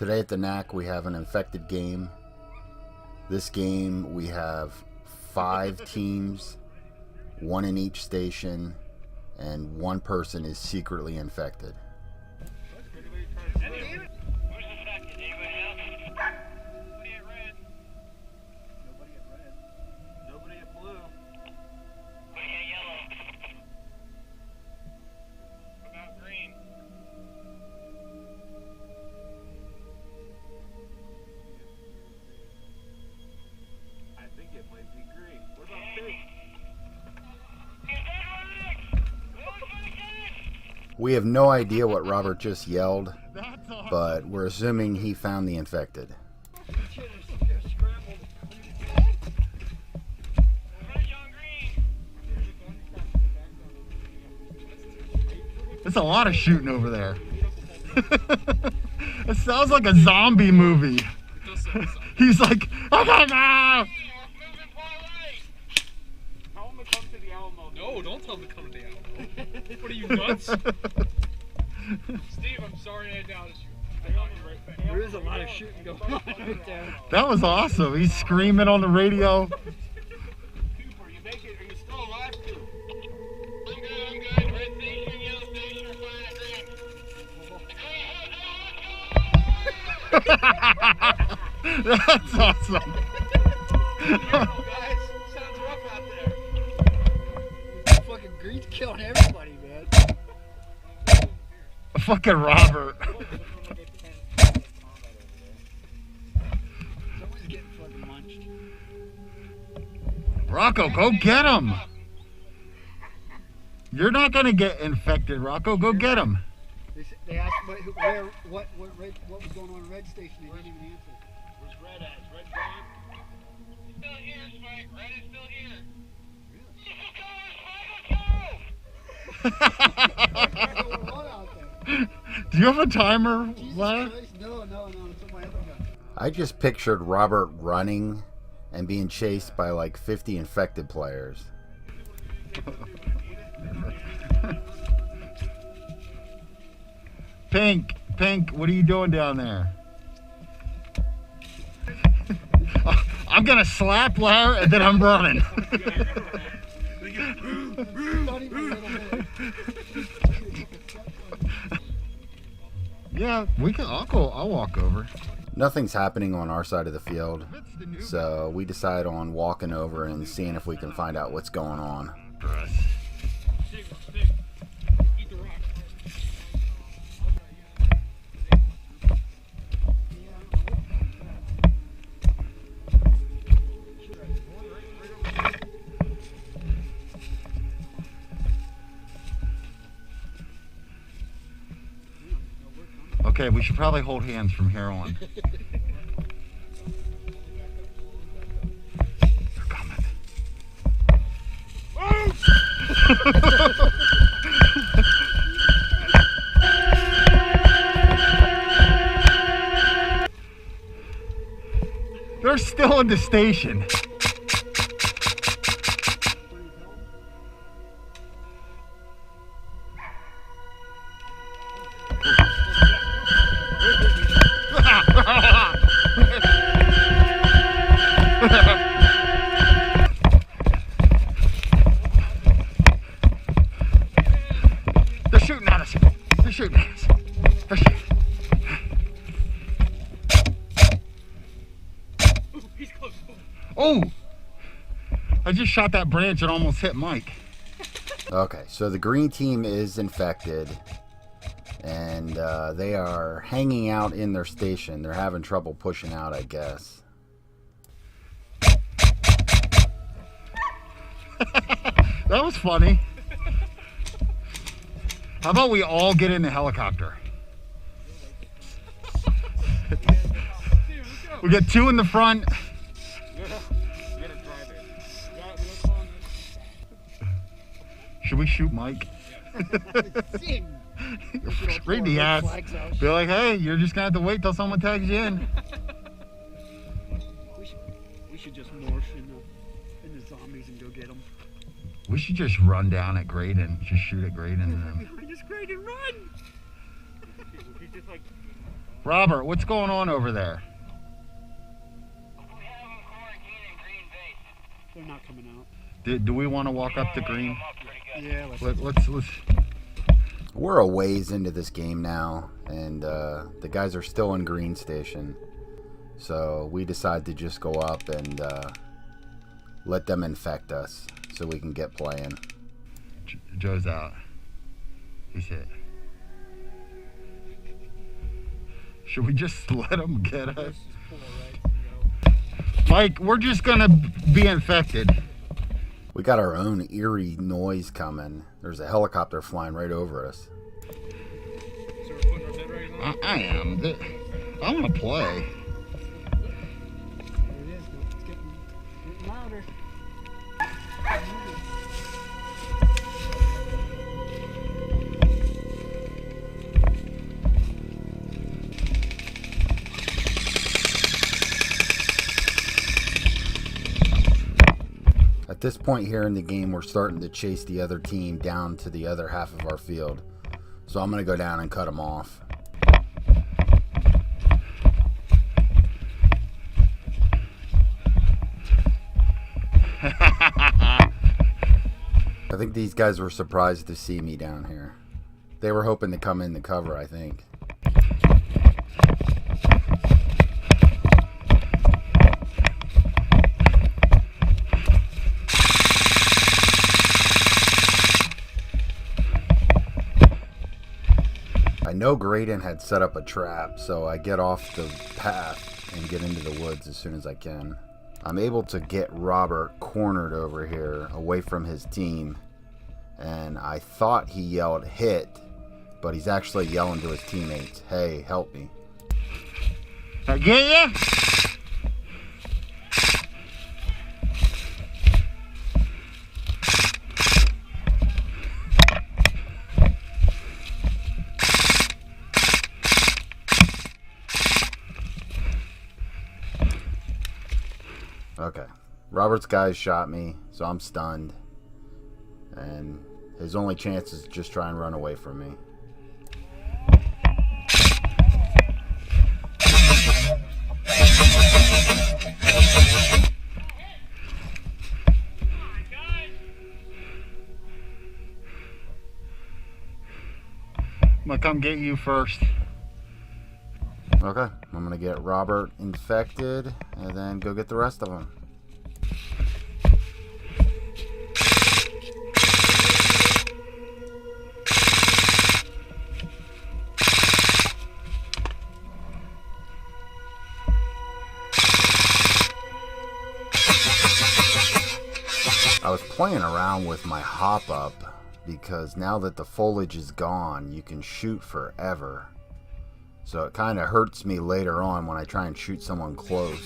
Today at the NAC we have an infected game. This game we have 5 teams, 1 in each station, and 1 person is secretly infected. We have no idea what Robert just yelled, but we're assuming he found the infected. There's a lot of shooting over there. It sounds like a zombie movie. He's like, I gotta go! Tell him to come to the Alamo. No, don't tell him to come to the Alamo. What are you, nuts? Steve, I'm sorry I doubted you. There is a lot of shooting going on right there. That was awesome. He's screaming on the radio. Cooper, you make it? Are you still alive? I'm good. Red station, yellow station, we're flying at green. That's awesome. Guys, sounds rough out there. Fucking green's killing everybody, man. Fucking Robert. Someone's getting fucking munched. Rocco, go get him. You're not gonna get infected, Rocco. Go get him. They asked what was going on in Red Station. They didn't even answer. Where's Red at? Is Red gone? He's still here, Spike. Red is still here. Do you have a timer, Larry? No, it's on my other gun. I just pictured Robert running and being chased by like 50 infected players. Pink, what are you doing down there? I'm gonna slap Larry and then I'm running. Yeah, we can. I'll walk over. Nothing's happening on our side of the field, so we decide on walking over and seeing if we can find out what's going on. Okay, we should probably hold hands from here on. They're coming. They're still in the station. They're shooting at us. He's close. Oh! I just shot that branch and almost hit Mike. Okay, so the green team is infected, and they are hanging out in their station. They're having trouble pushing out, I guess. That was funny. How about we all get in the helicopter? We get 2 in the front. Should we shoot Mike? Straight the ass. Be like, hey, you're just gonna have to wait till someone tags you in. We should just morph in the zombies and go get them. We should just run down at Graydon. Just shoot at Graydon and then... Just Graydon, run! Robert, what's going on over there? We have them quarantined in green base. They're not coming out. Do we want to walk up the green? Up pretty good. Yeah, Let's. We're a ways into this game now, and the guys are still in green station. So we decide to just go up and let them infect us so we can get playing. Joe's out. He's hit. Should we just let him get us? Just pull it right. Mike, we're just gonna be infected. We got our own eerie noise coming. There's a helicopter flying right over us. So we're putting our bed right now? I am. I want to play. There it is. It's getting louder. At this point here in the game, we're starting to chase the other team down to the other half of our field. So I'm going to go down and cut them off. I think these guys were surprised to see me down here. They were hoping to come in the cover, I think. I know Graydon had set up a trap, so I get off the path and get into the woods as soon as I can. I'm able to get Robert cornered over here away from his team, and I thought he yelled hit, but he's actually yelling to his teammates, hey, help me. I get ya? Okay, Robert's guys shot me, so I'm stunned, and his only chance is to just try and run away from me. I'm gonna come get you first. Okay, I'm gonna get Robert infected and then go get the rest of them. I was playing around with my hop up because now that the foliage is gone, you can shoot forever. So it kind of hurts me later on when I try and shoot someone close.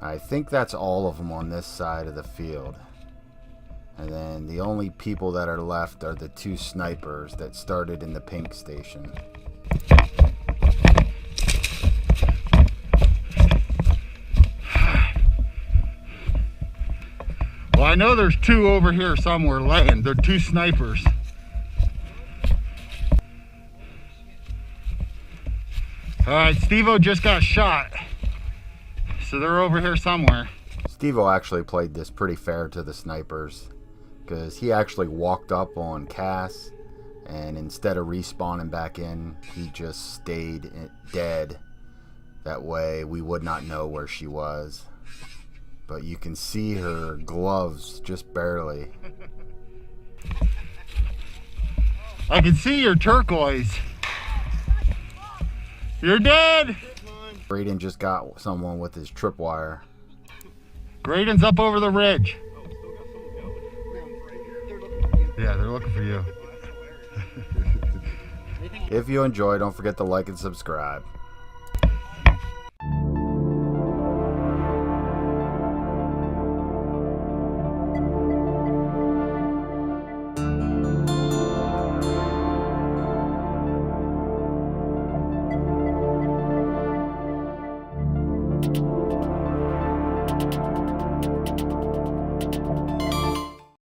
I think that's all of them on this side of the field. And then the only people that are left are the two snipers that started in the pink station. Well, I know there's two over here somewhere laying. They're two snipers. Alright, Steve-O just got shot. So they're over here somewhere. Steve-O actually played this pretty fair to the snipers, because he actually walked up on Cass, and instead of respawning back in, he just stayed dead. That way we would not know where she was. But you can see her gloves just barely. I can see your turquoise. You're dead! Braden just got someone with his tripwire. Graydon's up over the ridge. Oh, still got someone going. No, they're looking for you. Yeah, they're looking for you. Oh, that's hilarious. If you enjoy, don't forget to like and subscribe.